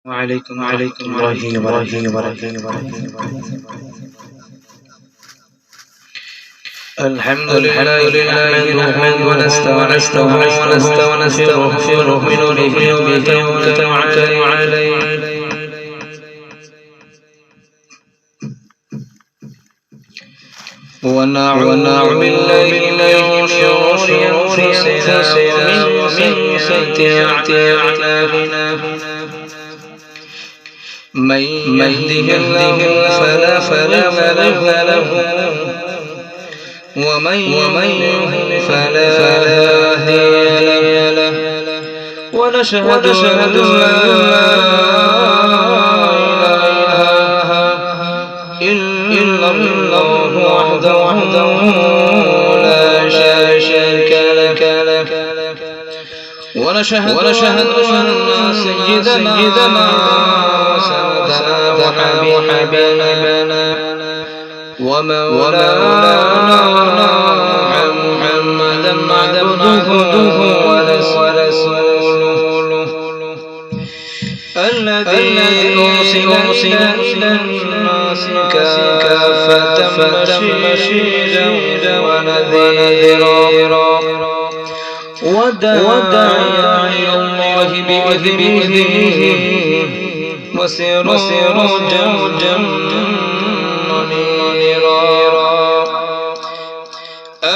وعليكم الله وبركاته. الحمد لله نحمده ونستغفره ونؤمن به ونتوكل عليه ونعوذ بالله من شرور أنفسنا ومن سيئات أعمالنا. من يهده الله فلا مضل له ومن يضلل فلا هادي له. ونشهد أن لا إله إلا الله وحده لا شريك له. ونشهد أن سيدنا وحبيبنا ومولانا محمدا عبده ورسوله الذي أرسل إلى الناس كافة بشيرا ونذيرا وداعيا إلى الله بإذنه وسراجا منيرا.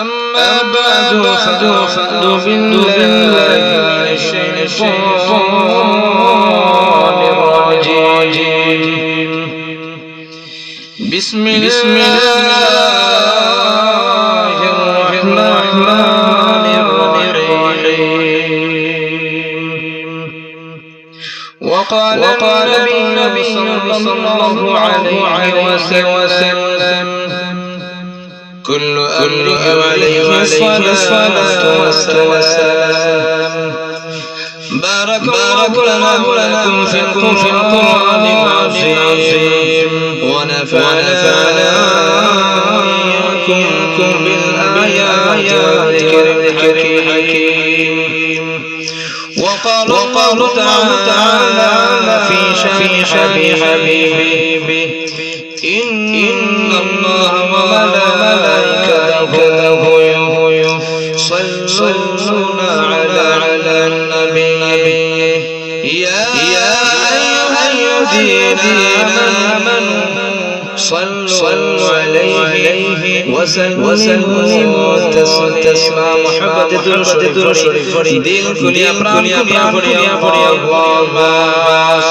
أما بعد فأعوذ بالله من الشيطان الرجيم. بسم الله الرحمن الرحيم. وقال النبي صلى الله عليه وسلم كل أمر عليه الصلاة والسلام. بارك الله لكم في القرآن العظيم ونفعنا وإياكم بالآيات والذكر الحكيم. وقال الله تعالى في حبيبه إن الله وملائكته يصلون على النبي يا أيها الذين آمنوا صلوا عليه وسلموا تسليما. محبت درود شریف دل کلیا اللهم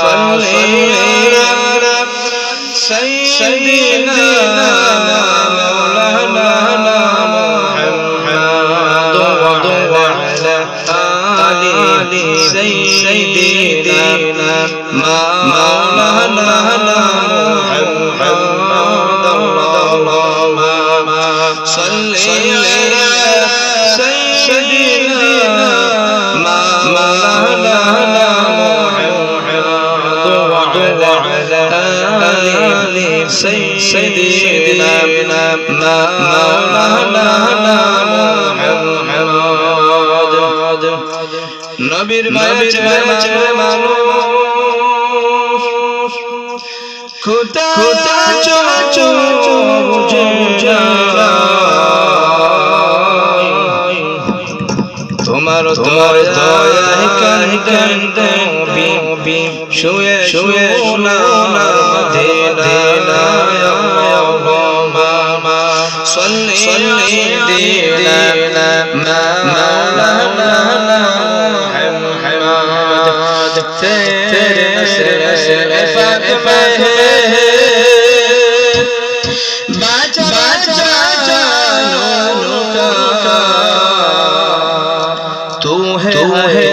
صل على سيدنا مولانا محمد وعلى آل سيدنا مولانا محمد. اللهم صل على سيدنا مولانا محمد وعلى آل سيدنا مولانا محمد. নবীর মায়া ছেড়ে মানুষ খোদা বুঝে যায় তোমার দয়ায় কান্দে নবী শুয়ে সোনার মদিনায়। صلي على مولانا محمد. تیرے نصر فتح بچا جانوں کا تو ہے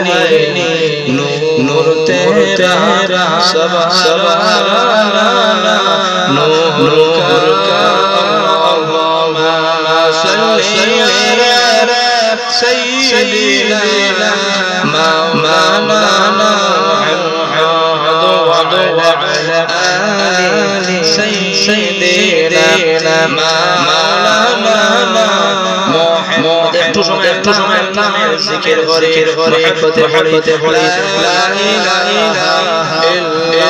نور تیرا سوارا نور کا. سيدنا مولانا محمد وعلى آل سيدنا مولانا محمد. একটু সময় নামের জিকির করে মহব্বতে পড়ি লা ইলাহা ইল্লাল্লাহ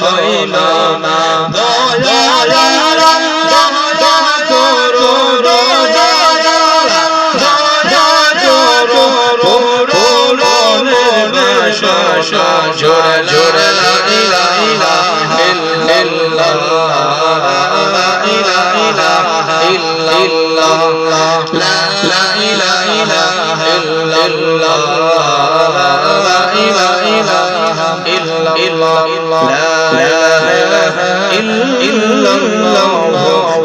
মদিনা আমরা হইব না দয়া করো জোরে লা ইলাহা ইল্লাল্লাহ লা ইলাহা ইল্লাল্লাহ লা ইলাহা ইল্লাল্লাহ লা ইলাহা ইল্লাল্লাহ লা ইলাহা ইল্লাল্লাহ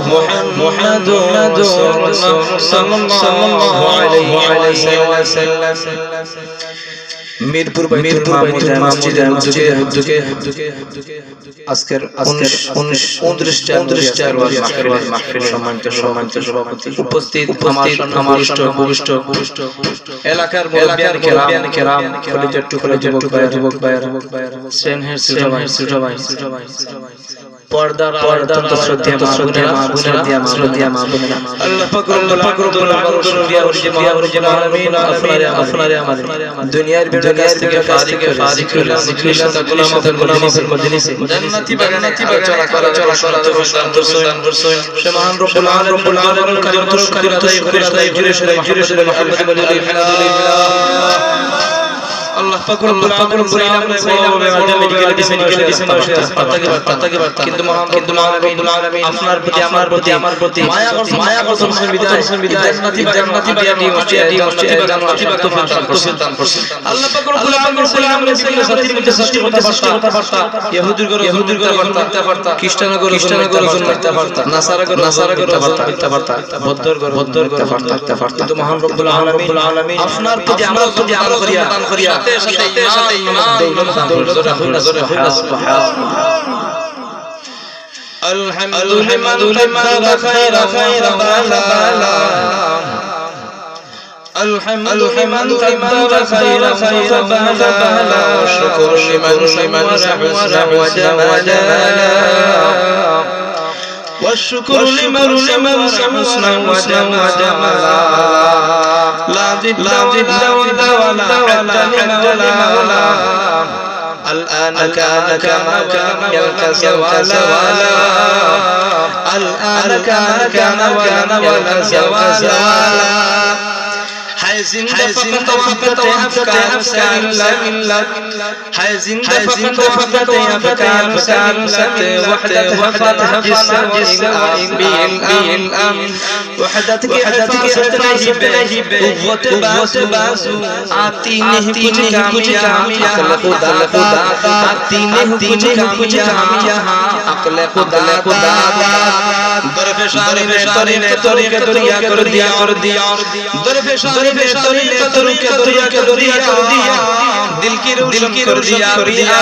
মুহাম্মাদুর রাসূলুল্লাহ সাল্লাল্লাহু আলাইহি ওয়াসাল্লাম মিরপুর বাইতুল মসজিদের উদ্যোগে আজকের 29 মাহফিল সম্মানিত সভাপতি উপস্থিত আমার ভূমিষ্ঠ এলাকার মুরব্বিয়ান কেরাম কলেজের যুবক ভাইয়ের স্নেহের ছোট ভাই পর্দার শ্রদ্ধেয় মা বোনেরা আল্লাহ পাক রব্বুল আলামিন আপনারে আমাদের দুনিয়ার কাছ থেকে ফারিক করে গোলামাতের মজলিসে জান্নাতি চলা সে মহান রব্বুল আলামিন কারিম আলহামদুলিল্লাহ আল্লাহ পাক রব্বুল আলামিন মেডিকেল দিবেন কিন্তু মহান রব্বুল আলামিন আপনার প্রতি আমার প্রতি মায়া করছেন বিদায় জান্নাতি বাড়ি মসজিদ জান্নাতি তৌফিক দান করছেন আল্লাহ পাক রব্বুল আলামিন জাতির মধ্যে সৃষ্টি করতে পারতা ইহুদির করতে পারতা খ্রিস্টানের করতে পারতা নাসারা করতে পারতা বৌদ্ধর করতে পারতা কিন্তু মহান রব্বুল আলামিন আপনার প্রতি আমার দান করিয়া সাথে ইমান দৌলত আলহামদুলিল্লাহ খায়রা বালা الحمد لمن قدر خيرا فبالا والشكر لمن حسنا وجمالا والشكر لمن حسنا وجمالا لا ضد ولا حد لمولا الآن كان كما يلقى زوالا الآن كان ولا زوالا حزين فقط أفكار لك حزين فقط أفكار لك وحدتها جسم بالأمن وحدتك حفاظتك قوة باسو آتينه कुछ कामिया आतीने कुछ कामिया अकल खुदा दरफेशारी के दुनिया कर दिया दरफेशारी के दुनिया कर दिया दिल की रोशन कर दिया पिया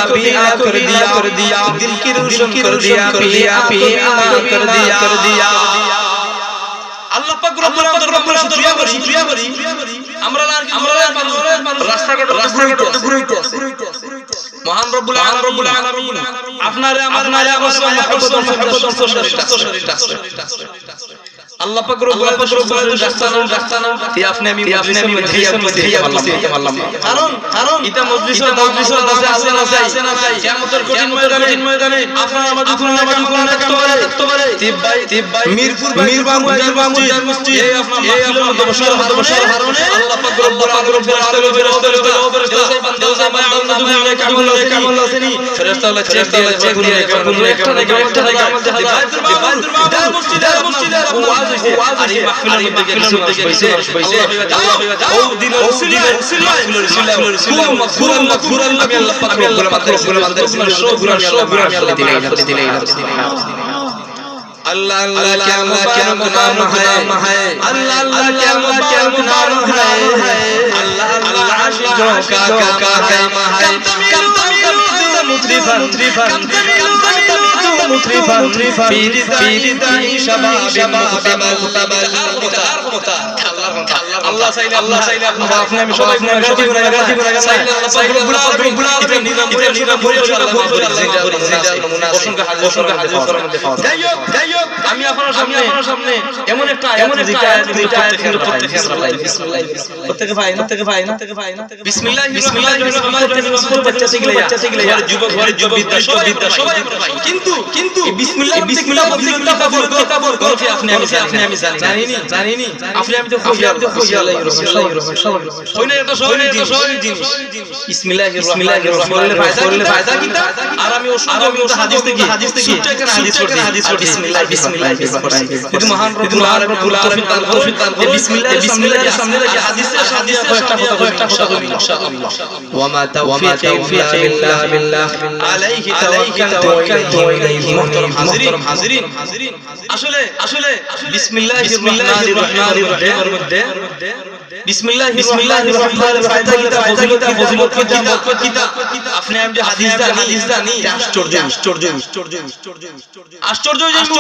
कर दिया दिल की रोशन कर दिया पिया कर दिया আল্লাহ পাক রব্বুল আলামিন শুকরিয়া করি আমরা রাস্তাঘাট ঘুরাইতে আছে মহান রব্বুল আলামিন আপনারে আমার মায়া মহব্বত শরীরটা আল্লাহ পাক রব্বুল আলামিন রাস্তানা আপনি আমি কারণ এটা মজলিস আছে না কিয়ামতের কঠিন ময়দানে আপনারা আমাদের কোন থাকতে পারে তিব ভাই মিরপুর মসজিদ এই আপনার মাহফিলের মধ্যে বসার কারণে আল্লাহ পাক রব্বুল আলামিন দেওসাই ভাই আমাদের কামল আসেনি ফেরেশতারা চেক দিয়ে একটা মসজিদের ওয়াজ হইছে আর এই মাহফিলের মধ্যে কিছু হইছে ও দিন মাগফুরান আমি আল্লাহ পাক রব্বুল আলামিন अल्लाह अल्लाह क्या मुबारक नाम है अल्लाह अल्लाह क्या मुबारक नाम है अल्लाह अल्लाह आशिकों का काम है कम मुतरिफन في رداء شباب مقتبل আল্লাহ চাইলে আপনি আমি সবাই গুনাহগার চাইলে আল্লাহ পাক রব্বুল আলামিন নিরাম করে আল্লাহ মাফ করে জিন্দা অসংখ্য হাদিস করার মধ্যে পাওয়া যায়। যাই হোক আমি আপনার সামনে এমন একটা আয়াত কিন্তু প্রত্যেকে ভাই না বিসমিল্লাহির রহমানির রহিম বাচ্চা শিখলে যুবক বিদ্যা সবাই ভাই কিন্তু বিসমিল্লাহ কিতাবর গলফে আপনি আমি জানিনি আপনি আমি তো আল্লাহর রহমান হইনা এটা সহজ জিনিস বিসমিল্লাহির রহমানির রহিম ফায়দা কি আর আমি অসংখ্য হাদিস থেকে হাদিস করছি বিসমিল্লাহ কিন্তু মহান রব্বুল আলামিন তৌফিক দান করে বিসমিল্লাহ সামনে রেখে হাদিসে একটা কথা বলি ইনশাআল্লাহ ওয়া মা তাওফীকি ইল্লা বিল্লাহ আলাইহি তাওয়াক্কালতু ওয়া ইলাইহি মুহতারাম হাজিরিন আসলে বিসমিল্লাহির রহমানির রহিমের মধ্যে বিসমিল্লাহির রহমানির রহিম ফজিলত কিতাব আপনি আমি যে হাদিস জানি আশ্চর্য জন্মু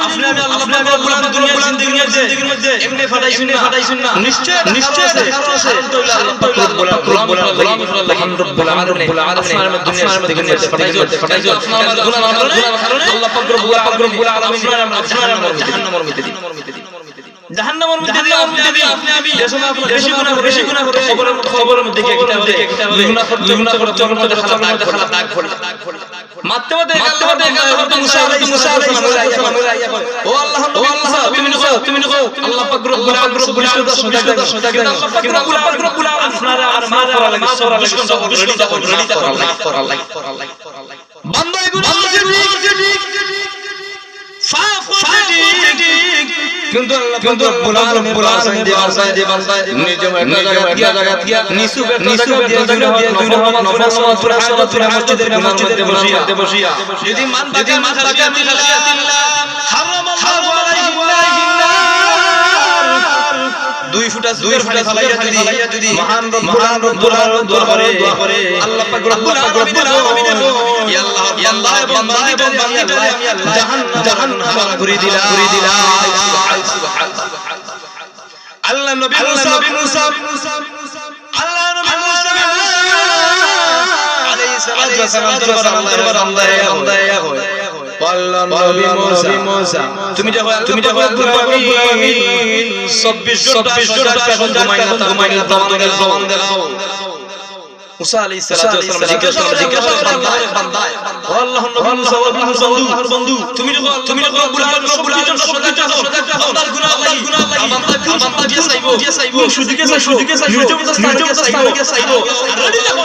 আপনি আমি আল্লাহ পাক রব্বুল আলামিন দুনিয়ার জিন্দেগির মধ্যে এমনি ফাটাইছেন না নিশ্চয় আছে রব্বুল আলামিন দুনিয়ার জিন্দেগির মধ্যে ফাটাইছো আপনার গুনাহ কারণে আল্লাহ পাক রব্বুল আলামিন জাহান্নামের মধ্যে দিন আপনি আমি বেশি গুনাহ করে খবরের মধ্যে কি কিতাব গুনাহ করে চরম দাগ পড়ে মারতে মুসা আলাইহিস সালাম ও আল্লাহ তুমি নিকো আল্লাহ পাক রব্বুল আলামিন আল্লাহ পাক রব্বুল আলামিন আপনারা আর মাফ করা লাগে সব মাফ করা লাগে বান্দা এগুলো কিন্তু রব্বুল আলামিন বান্দায় নিজে একটা জায়গা দিয়া নিচু একটা জায়গা দিয়া নফল মসজিদের মধ্যে বসিয়া যদি মাথা কামিল্লাহ হারামাল্লাহু আলাইহি দুই ফুটা ফলাইয়া যদি মহান রব্বুল আলামিন দোয়া করে আল্লাহ পাক রব্বুল আলামিন ইয়া আল্লাহ বান্দাকে আমি আল্লাহ জাহান্নাম ঘুরি দিলাম আল্লাহ নবী মুসা আলাইহিস সালাতু ওয়া সালাম বান্দায়া হয় আল্লাহ নবী মুসা তুমি দেখো 24 ঘন্টা ঘুমাই না প্রমাণ দেখাও মুসা আলাইহিস সালাতু ওয়া সালাম জিজ্ঞাসা বান্দায় ও আল্লাহর নবী মুসা বন্ধু তুমি রব্বুল আলামিন সত্যি বান্দার গুনাহ লাগি বান্দা দিয়ে চাইবো সুদিকে চাইবো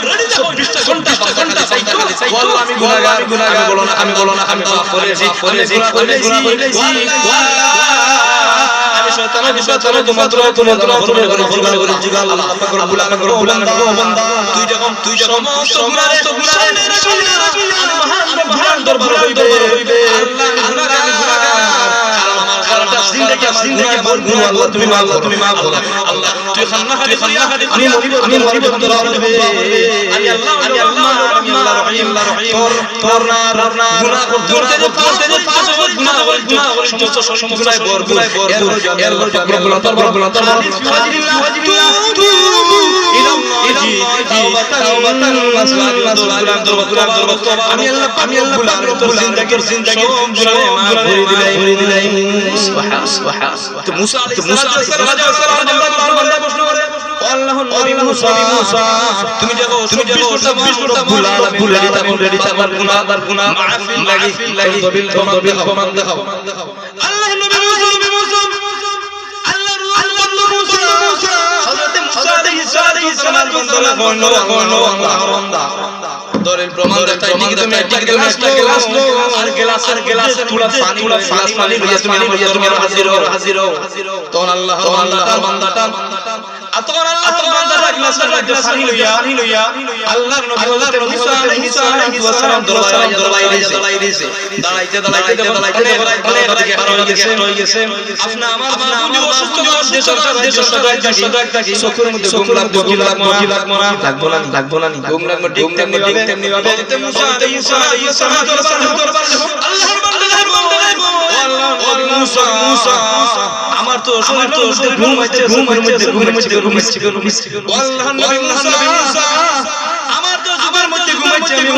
রেডি দেখো 24 ঘন্টা চাইবো আল্লাহ আমি গুনাহগার আমি বলো না আমি মাফ করেছি আমি শয়তানের তোমাত্র আল্লাহ পাক রব্বুল আলামিন বান্দা তুই যখন সমস্ত গুনাহের সামনে রাখি আমি মহান দরবারে হইবে আল্লাহ আমি গুনাহগার আমার সারাটা জিন্দেগি আমার গুনাহ আল্লাহ তুমি মাফ করো আল্লাহ তুই খান্না আমি মরিব দরবারে আমি আল্লাহ রহিম তোর না গুনাহ করতে গুনাহ করে সমস্ত গুনাহ বরগুনাহ এর রব্বুল আমি আল্লাহ রব্বুল জিন্দেগির মাফ করে দিলাই তো মুসা আলাইহিস সালাম প্রশ্ন করে আল্লাহর নবী মুসা তুমি দেখো 24 রব্বুল আলামিন রেডি থাকার গুনাহ মাফি লাগি প্রমাণ দেখাও আল্লাহর নবী মুসা হযরত মুসা আলাইহিস সালাম আল্লাহর বান্দা দলিল প্রমাণ দেখাই তুমি একটা গ্লাস লো আর গ্লাসের পুরো পানি লইয়া তুমি হাজির হও তখন আল্লাহর বান্দাটা আতর আল্লাহর বান্দাটা গ্লাসের মধ্যে পানি লইয়া আল্লাহর নবী মুসা আলাইহিস সালাম দরবারে দিয়েছে দাঁড়াইতে হয়ে গেছে আপনি আমার বাবু অসুস্থ দেশের থাকি চোখের মধ্যে ঘুম লাগবো না ঘুম লাগবো ঠিক তেমনি ভাবে মুসা আলাইহিস সালাম দরবারে আল্লাহর বান্দা মুসা আমার ঘুম হচ্ছে আল্লাহর নবী মুসা আমার তো জুবার মধ্যে ঘুমাইছে আমি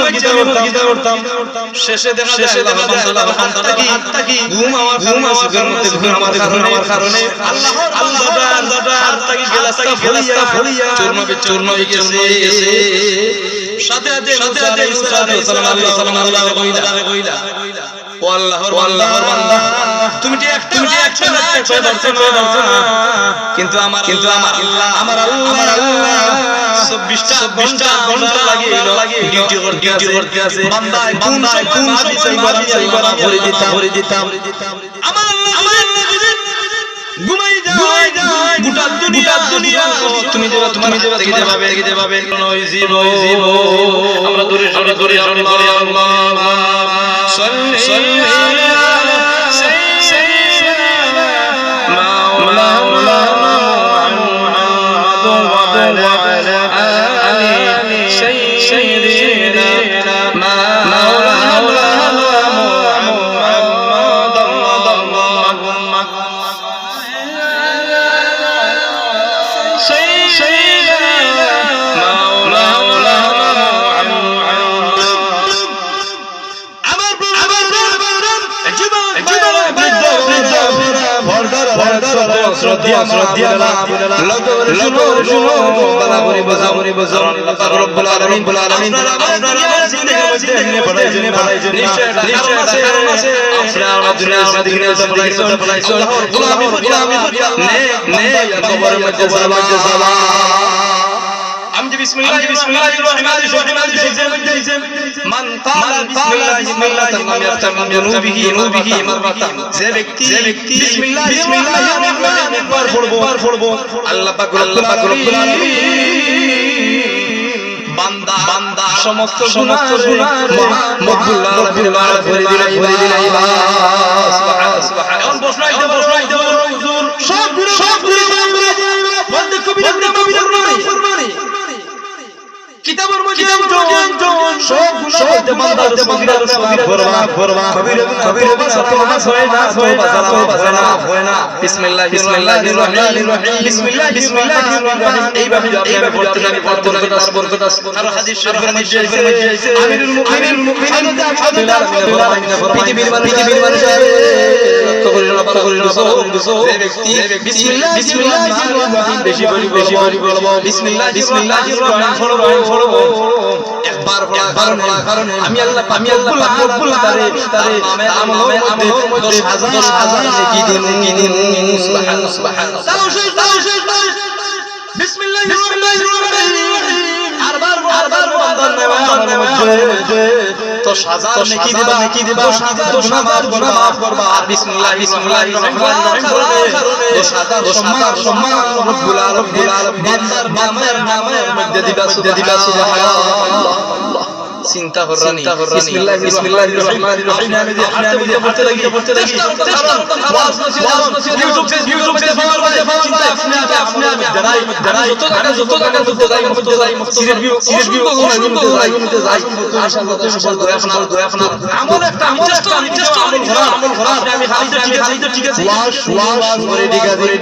গীতা করতাম শেষে দেখা যায় আল্লাহর হাতটা কি ঘুম আমার মধ্যে ঘুম আমার কারণে আল্লাহর হাতটা কি গেলাসটা ফলিয়া চূর্ণ হয়ে গেছে সাথে মুসা আলাইহিস সালাম কইলা ও আল্লাহর বান্দা তুমি যে একটা কিন্তু আমার আল্লাহ 24টা ঘন্টা লাগিয়ে ডিউটি করতে আছে বান্দায় কোন সময় ভরে দিতাম আমার আল্লাহ ঘুমাই যায় গোটা দুনিয়া তুমি যেভাবে নয় জীব আমরা দূরে আল্লাহ সাল্লি আলা সাইয়্যিদিনা মাওলানা মুহাম্মদ ওয়া আলা আলি সাইয়্যিদিনা মাওলানা মুহাম্মদ আল্লাহুম্মা সাইয়্যিদিনা মাওলানা শ্রদ্ধা শুনো বালা করে বাজা রব্বুল আলামিন আপনারা জিন্দেগির মধ্যে এমনি পড়াইছেন নিশ্চয় আছে আপনারা দুনিয়ার মধ্যে পড়াইছেন নে কবরের মধ্যে যাবা আমি বিসমিল্লাহির রহমানির রহিম মান ক্বালা বিসমিল্লাহি মাররাতান লাম ইয়ারতাম যুনুবিহি মাররাতান যে ব্যক্তি বিসমিল্লাহির রহমানির একবার পড়বো আল্লাহ পাক রব্বুল আলামিন বান্দা সমস্ত গুনাহ মকবুল আল্লাহ করে দিলাইবা সুবহানাল্লাহ এখন প্রশ্ন আইতে হুজুর সব বলতে কবিরা ফরমানি কিতাবের মধ্যে সব গুনাহ করতে বান্দার করবা কবিরা তওবা হয় না বিসমিল্লাহির রহমানির রহিম এইভাবে পড়তে বরকত আছে আর হাদিস শরীফের মধ্যে আছে আমিরুল মুমিনিন পৃথিবীর মানুষ লক্ষ্য করিল যে ব্যক্তি বিসমিল্লাহির রহমানির বেশি বলবো বিসমিল্লাহির রহমানির পড়বো একবার কারণে আমি আল্লাহ মকবুল তারে আমলের মধ্যে হাজার নেকি দিন সুবহানাল্লাহ বিসমিল্লাহির রহমানির রহিম আরবার বান্দার মধ্যে তো হাজার নেকি দিবা হাজার গুনাহ maaf করবা আর বিসমিল্লাহির রহমানির রহিম সম্মান রব্বুল আলামিন বান্দার নামের মধ্যে দিবা সুবহানাল্লাহ চিন্তা কররানি বিসমিল্লাহির রহমানির রহিম আমি পড়তে লাগি ওয়াজ নসিহত ইউটিউব চিন্তা আপনি দাঁড়াই যত টাকা যাই আশা করতে সফল করে আপনার আমল একটা আমল করা আমি খালি তো ঠিক আছে ওয়াজ করে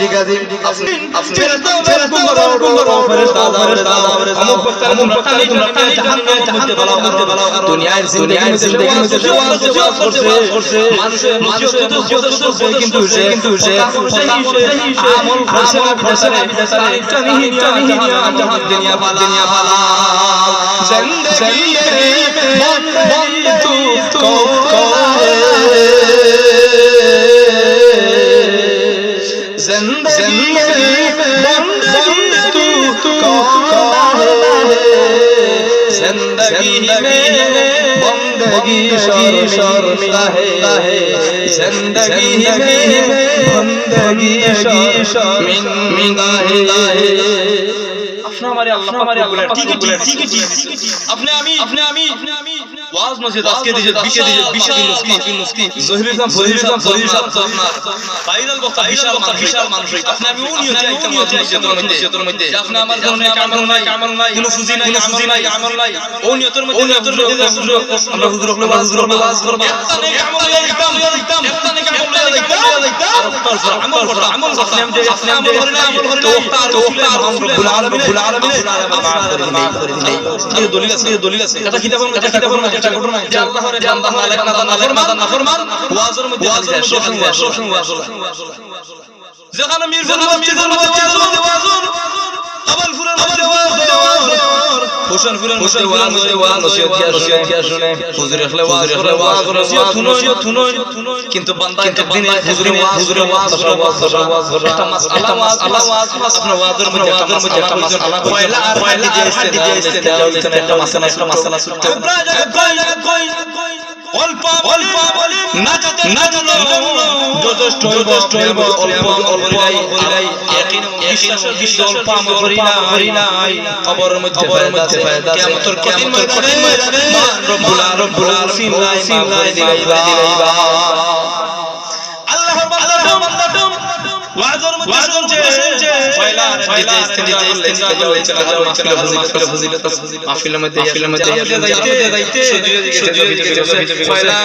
ঠিক আছে আপনি ফেরেশতা আমল করতে জাহান্নামের মধ্যে বালা দুনিয়ার জিন্দেগি মধ্যে ওয়াজ করছে মানুষের যত কিন্তু সে আমল করছে জানি জাহান দুনিয়া বালা জিন্দেগি বন্দে তু जिंदगी में बंदगी शर्मिंदा है जिंदगी में बंदगी शर्मिंदा है আপনি আমারে আল্লাহ পাক বলেন ঠিক আপনি আমি ওয়াজ মসজিদ আজকে দিছে বিশাল মুফতি জহির ইসলাম ফরিদ সাহেব আপনার ভাইরাল বক্তা বিশাল মানুষ আপনি আমি উনিয়তে আইতাম মসজিদের মধ্যে আপনি আমার জন্য কামল নাই কোনো ফুজি নাই আমল নাই উনিয়তের মধ্যে আমরা হুজুর ওয়াজ করব এতনে কামল লাইতাম আমল আপনি আমল করেন তো রব্বুল আলামিন মাফ করে দিন দলিল আছে এটা কিতাবের মধ্যে এটা ঘটনা যে আল্লাহর বান্দা মালিক না ফরমান ওয়াজের মধ্যে ওয়াজ যেখানে মির্জার মধ্যে ওয়াজ আবাল ফুরান মধ্যে ওয়াজ হোসেন ফুরান মধ্যে ওয়াজ নসিহত শুনে হুজুর আসলে ওয়াজ শুনো কিন্তু বান্দা একদিন হুজুরে ওয়াজ একটা মাসআলা আপনার ওয়াজের মধ্যে একটা মাসআলা পয়লা আর হাদি দিয়েছেন একটা মাসআলা সুটতে অল্প বলে না যথেষ্ট অল্প বিশ্বাস অল্প আমল করি নাই কবরের মধ্যে ফায়দা কিয়ামতের কঠিন ময়দানে রব্বুল আলামিন মাফ করে দিলাইবা আল্লাহর বান্দা ওয়াজের মধ্যে শুনছে পয়লা মাহফিলের মধ্যে যাইতে পয়লা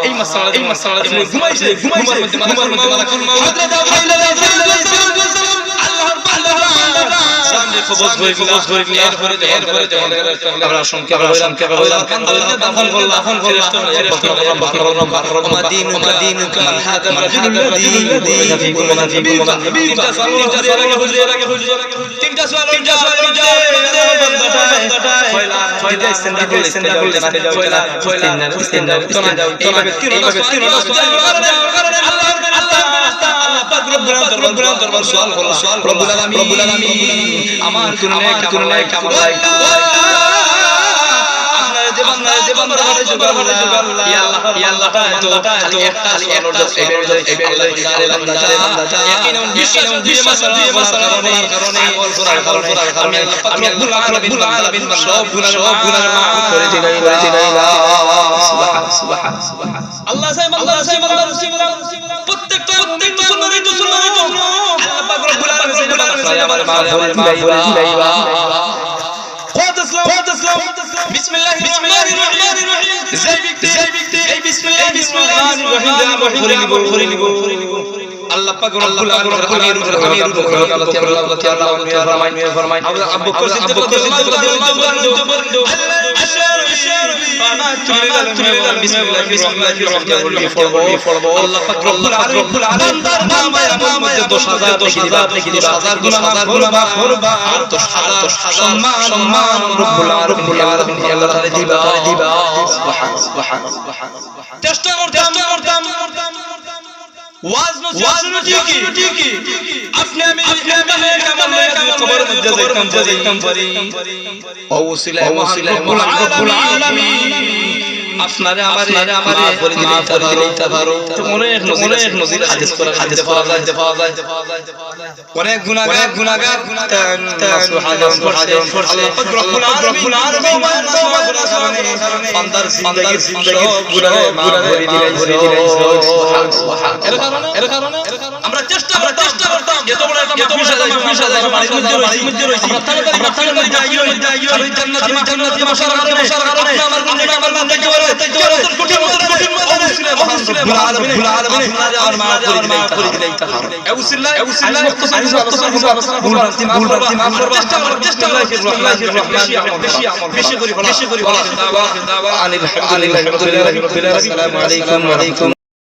এই মাসআলা ঘুমাইছে ঘুমার মধ্যে মালাকুল মাউত হযরত আল্লাহর কবজ হয়ে গেল এরপরে আমরা সংখ্যা হইলাম আল্লাহ দাফন করল মাদিন মান হাদা তিনটা সওয়াল রব্বুল আলামিন আমার কোন নেক আমল নাই আপনারা যে বান্দা ইয়া আল্লাহ তো একটা বান্দাটা ইয়াকিন দিয়ে মাসালা কারণে আমি রব্বুল আলামিন সব গুনাহ মাফ করে দিলাইলা সুবহান আল্লাহ সাহেব প্রত্যেকটা মুসলমানের জন্য আল্লাহ পাক রব্বুল আলামিন মাফ করে দিলাইবা ইসলাম বিসমিল্লাহির রহমানির রহিম যেই ব্যক্তি এই বিসমিল্লাহির রহমানির রহিম করে নিব আল্লাহ পাক রব্বুল আলামিন ফরমায় আবু বকর সিদ্দিক বিসমিল্লাহির রহমানির পড়বো আল্লাহ পাক রব্বুল আলামিন বান্দার নামায় 10,000 লিখে দিবা 10,000 গুনাহ করবা আর 10,000 সম্মান রব্বুল আলামিন আল্লাহ তাআলা দিবা সুবহান চেষ্টা করতাম ওয়াজ ঠিকই আপনি আমি কামাল কবরের মধ্যে যাইতাম পারি ওসিলা রব্বুল আলামিন আপনারে আমারে মাফ করে দিতে পারো অনেক নজির হাদিস পাওয়া যায় অনেক গুনাহগার সুবহানাল্লাহ আল্লাহ পাক রব্বুল আলামিন বান্দার জিন্দেগির সব গুনাহ মাফ করে দিলাইছে এর কারণে আমরা চেষ্টা করতাম এত বড় একটা মাহফিল সাজাই বাড়ির মধ্যে রইছি আমরা তাড়াতাড়ি যাই আর জান্নাতি বসার কারণে আমার গুনাহ দেখতে পারে কঠিন রব্বুল আলামিন আর মাফ করে দিলাইতা আউসিল্লাহ আমি আলোচনা ভুল চেষ্টা বেশি করি আলহামদুলিল্লাহ রাব্বিল আলামিন আসসালামু আলাইকুম